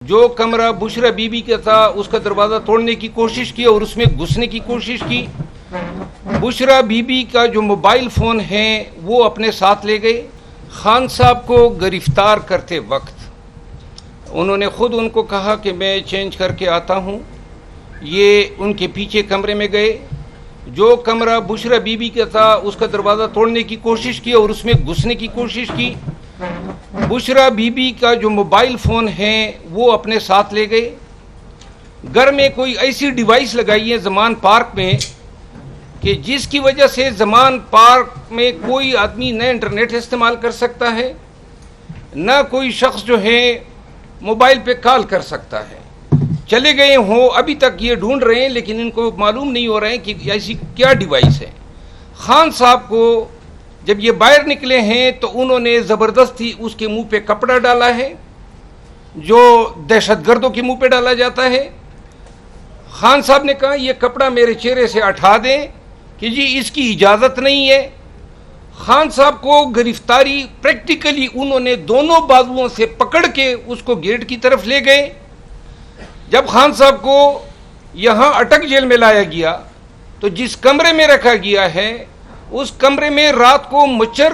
जो कमरा बुशरा बीबी का था उसका दरवाज़ा तोड़ने की कोशिश की और उसमें घुसने की कोशिश की। बुशरा बीबी का जो मोबाइल फ़ोन है वो अपने साथ ले गए। खान साहब को गिरफ्तार करते वक्त उन्होंने ख़ुद उनको कहा कि मैं चेंज करके आता हूँ। ये उनके पीछे कमरे में गए। जो कमरा बुशरा बीबी का था उसका दरवाज़ा तोड़ने की कोशिश की और उसमें घुसने की कोशिश की। बुशरा बीबी का जो मोबाइल फ़ोन है वो अपने साथ ले गए। घर में कोई ऐसी डिवाइस लगाई है ज़मान पार्क में कि जिसकी वजह से ज़मान पार्क में कोई आदमी न इंटरनेट इस्तेमाल कर सकता है, न कोई शख्स जो है मोबाइल पे कॉल कर सकता है। चले गए हों, अभी तक ये ढूंढ रहे हैं लेकिन इनको मालूम नहीं हो रहा है कि ऐसी क्या डिवाइस है। खान साहब को जब ये बाहर निकले हैं तो उन्होंने ज़बरदस्ती उसके मुंह पे कपड़ा डाला है जो दहशतगर्दों के मुंह पे डाला जाता है। खान साहब ने कहा ये कपड़ा मेरे चेहरे से हटा दें कि जी इसकी इजाज़त नहीं है। खान साहब को गिरफ्तारी प्रैक्टिकली उन्होंने दोनों बाजुओं से पकड़ के उसको गेट की तरफ ले गए। जब खान साहब को यहाँ अटक जेल में लाया गया तो जिस कमरे में रखा गया है उस कमरे में रात को मच्छर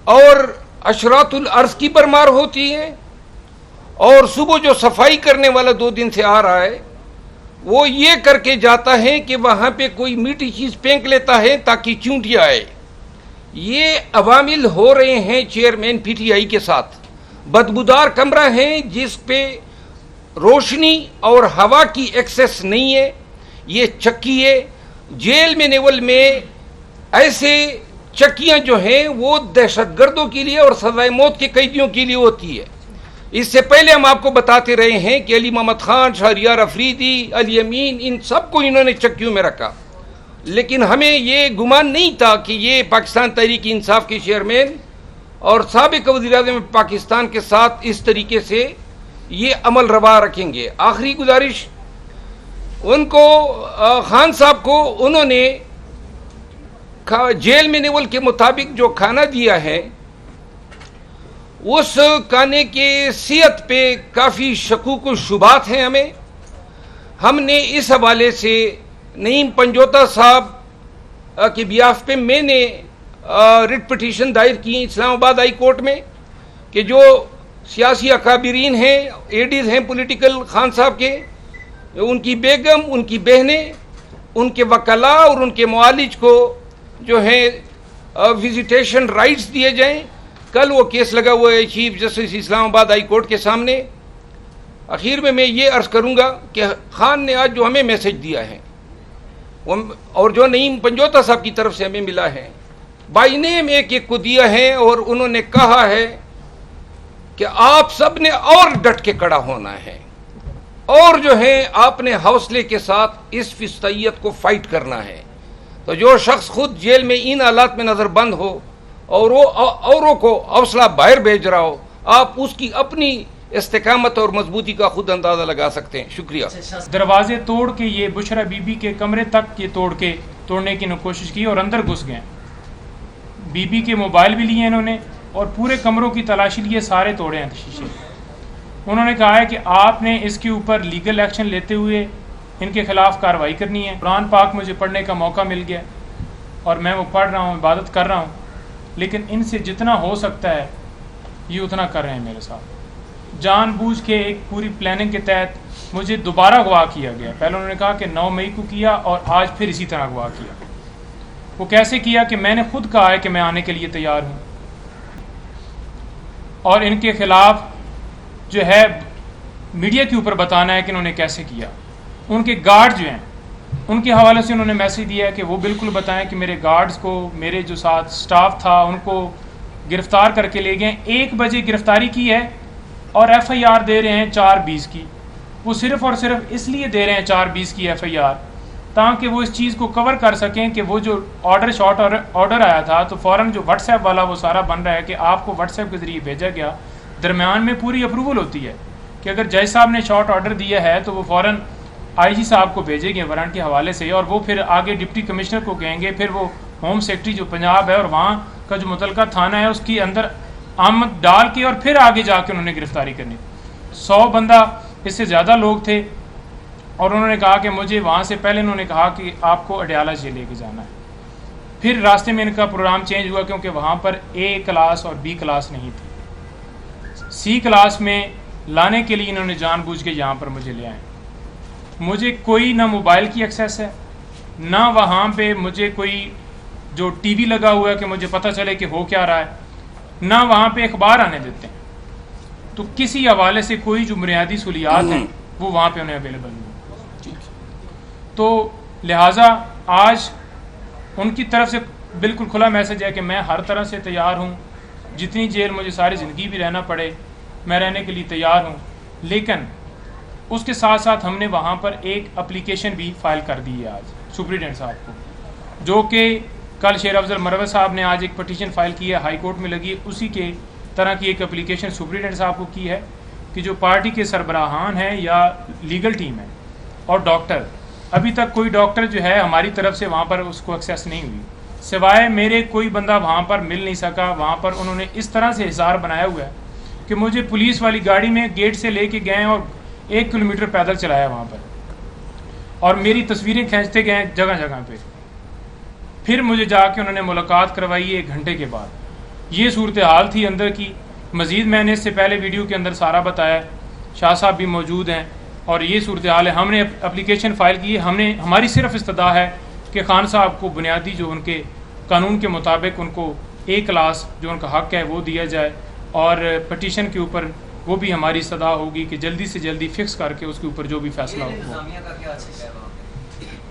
और अशरातुल अर्ज़ की परमार होती है और सुबह जो सफाई करने वाला 2 दिन से आ रहा है वो ये करके जाता है कि वहाँ पे कोई मीठी चीज़ फेंक लेता है ताकि चूंटियाँ आए। ये अवामिल हो रहे हैं चेयरमैन पीटीआई के साथ। बदबूदार कमरा है जिस पे रोशनी और हवा की एक्सेस नहीं है। ये चक्की है। जेल में नेवल में ऐसे चक्कियाँ जो हैं वो दहशतगर्दों के लिए और सजाए मौत के कैदियों के लिए होती है। इससे पहले हम आपको बताते रहे हैं कि अली मोहम्मद खान, शहरियार अफरीदी, अली अमीन, इन सबको इन्होंने चक्कियों में रखा। लेकिन हमें ये गुमान नहीं था कि ये पाकिस्तान तहरीक इंसाफ के चेयरमैन और साबिक वज़ीर-ए-आज़म पाकिस्तान के साथ इस तरीके से ये अमल रवा रखेंगे। आखिरी गुजारिश उनको, खान साहब को उन्होंने जेल में नेवल के मुताबिक जो खाना दिया है उस खाने के सेहत पे काफ़ी शकूक व शुबात हैं। हमने इस हवाले से नईम पंजोता साहब के बियाफ पे मैंने रिट पिटीशन दायर की इस्लामाबाद हाई कोर्ट में कि जो सियासी अकाबिरीन हैं, एडीज हैं पॉलिटिकल खान साहब के, उनकी बेगम, उनकी बहनें, उनके वकला और उनके मुआलिज को जो है विजिटेशन राइट्स दिए जाएं। कल वो केस लगा हुआ है chief justice Islamabad high court के सामने। आखिर में मैं ये अर्ज़ करूँगा कि खान ने आज जो हमें मैसेज दिया है और जो नईम पंजोता साहब की तरफ से हमें मिला है, बाई नेम एक को दिया है और उन्होंने कहा है कि आप सब ने और डट के खड़ा होना है और जो है आपने हौसले के साथ इस फिस्तैयत को फाइट करना है। तो जो शख्स खुद जेल में इन हालात में नज़रबंद हो और वो औरों को हौसला बाहर भेज रहा हो, आप उसकी अपनी इस्तेकामत और मजबूती का खुद अंदाज़ा लगा सकते हैं। शुक्रिया। दरवाजे तोड़ के ये बुशरा बीबी के कमरे तक ये तोड़ने की कोशिश की और अंदर घुस गए। बीबी के मोबाइल भी लिए इन्होंने और पूरे कमरों की तलाशी लिए, सारे तोड़े हैं शीशे। उन्होंने कहा है कि आपने इसके ऊपर लीगल एक्शन लेते हुए इनके खिलाफ कार्रवाई करनी है। कुरान पाक मुझे पढ़ने का मौका मिल गया और मैं वो पढ़ रहा हूँ, इबादत कर रहा हूँ, लेकिन इनसे जितना हो सकता है ये उतना कर रहे हैं मेरे साथ। जानबूझ के एक पूरी प्लानिंग के तहत मुझे दोबारा अगवा किया गया। पहले उन्होंने कहा कि 9 मई को किया और आज फिर इसी तरह अगवा किया। वो कैसे किया कि मैंने खुद कहा है कि मैं आने के लिए तैयार हूँ और इनके खिलाफ जो है मीडिया के ऊपर बताना है कि इन्होंने कैसे किया। उनके गार्ड जो हैं उनके हवाले से उन्होंने मैसेज दिया है कि वो बिल्कुल बताएं कि मेरे गार्ड्स को, मेरे जो साथ स्टाफ था उनको गिरफ़्तार करके ले गए। 1 बजे गिरफ़्तारी की है और FIR दे रहे हैं 4:20 की। वो सिर्फ़ और सिर्फ इसलिए दे रहे हैं 4:20 की FIR ताकि वो इस चीज़ को कवर कर सकें कि वो जो ऑर्डर आया था तो फ़ौरन जो व्हाट्सएप वाला वो सारा बन रहा है कि आपको व्हाट्सएप के ज़रिए भेजा गया। दरमियान में पूरी अप्रूवल होती है कि अगर जज साहब ने शॉर्ट ऑर्डर दिया है तो वो फ़ौरन IG साहब को भेजेंगे वारंट के हवाले से और वो फिर आगे डिप्टी कमिश्नर को कहेंगे, फिर वो होम सेक्रेटरी जो पंजाब है और वहाँ का जो मुतलका थाना है उसके अंदर आमद डाल के और फिर आगे जाके उन्होंने गिरफ्तारी करनी। 100 बंदा, इससे ज़्यादा लोग थे, और उन्होंने कहा कि मुझे वहाँ से पहले उन्होंने कहा कि आपको अडयाला जेल लेके जाना है। फिर रास्ते में इनका प्रोग्राम चेंज हुआ क्योंकि वहाँ पर ए क्लास और बी क्लास नहीं थी। सी क्लास में लाने के लिए इन्होंने जानबूझ के यहाँ पर मुझे ले आए। मुझे कोई ना मोबाइल की एक्सेस है, ना वहाँ पे मुझे कोई जो टीवी लगा हुआ है कि मुझे पता चले कि हो क्या रहा है, ना वहाँ पे अखबार आने देते हैं। तो किसी हवाले से कोई जो बुनियादी सहूलियात हैं वो वहाँ पे उन्हें अवेलेबल नहीं। तो लिहाजा आज उनकी तरफ से बिल्कुल खुला मैसेज है कि मैं हर तरह से तैयार हूँ, जितनी जेल मुझे सारी ज़िंदगी भी रहना पड़े मैं रहने के लिए तैयार हूँ। लेकिन उसके साथ साथ हमने वहाँ पर एक एप्लीकेशन भी फ़ाइल कर दी है आज सुप्रीडेंट साहब को, जो कि कल शेर अफजल मरवत साहब ने आज एक पटिशन फ़ाइल की है, हाई कोर्ट में लगी है। उसी के तरह की एक एप्लीकेशन सुप्रीडेंट साहब को की है कि जो पार्टी के सरबराहान हैं या लीगल टीम है और डॉक्टर, अभी तक कोई डॉक्टर जो है हमारी तरफ से वहाँ पर उसको एक्सेस नहीं हुई, सिवाय मेरे कोई बंदा वहाँ पर मिल नहीं सका। वहाँ पर उन्होंने इस तरह से हिसार बनाया हुआ है कि मुझे पुलिस वाली गाड़ी में गेट से लेके गए और 1 किलोमीटर पैदल चलाया वहाँ पर, और मेरी तस्वीरें खींचते गए जगह जगह पे। फिर मुझे जाके उन्होंने मुलाकात करवाई 1 घंटे के बाद। ये सूरत हाल थी अंदर की। मज़ीद मैंने इससे पहले वीडियो के अंदर सारा बताया, शाह साहब भी मौजूद हैं, और ये सूरत हाल है। हमने एप्लीकेशन फ़ाइल की है, हमारी सिर्फ इस्तदा है कि खान साहब को बुनियादी जो उनके कानून के मुताबिक उनको ए क्लास जो उनका हक़ है वो दिया जाए, और पटिशन के ऊपर वो भी हमारी सदा होगी कि जल्दी से जल्दी फिक्स करके उसके ऊपर जो भी फैसला हो।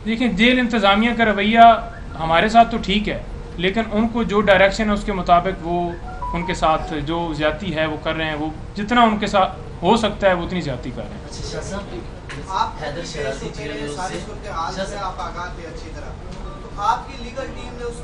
देखिए, जेल इंतज़ामिया का रवैया हमारे साथ तो ठीक है, लेकिन उनको जो डायरेक्शन है उसके मुताबिक वो उनके साथ जो ज़्यादती है वो कर रहे हैं। वो जितना उनके साथ हो सकता है वो उतनी ज़्यादती कर रहे हैं। आप हैदर शराजी जेल में सारी सूरत हाल से आप आगाह थे अच्छी तरह, तो आपकी लीगल टीम ने उस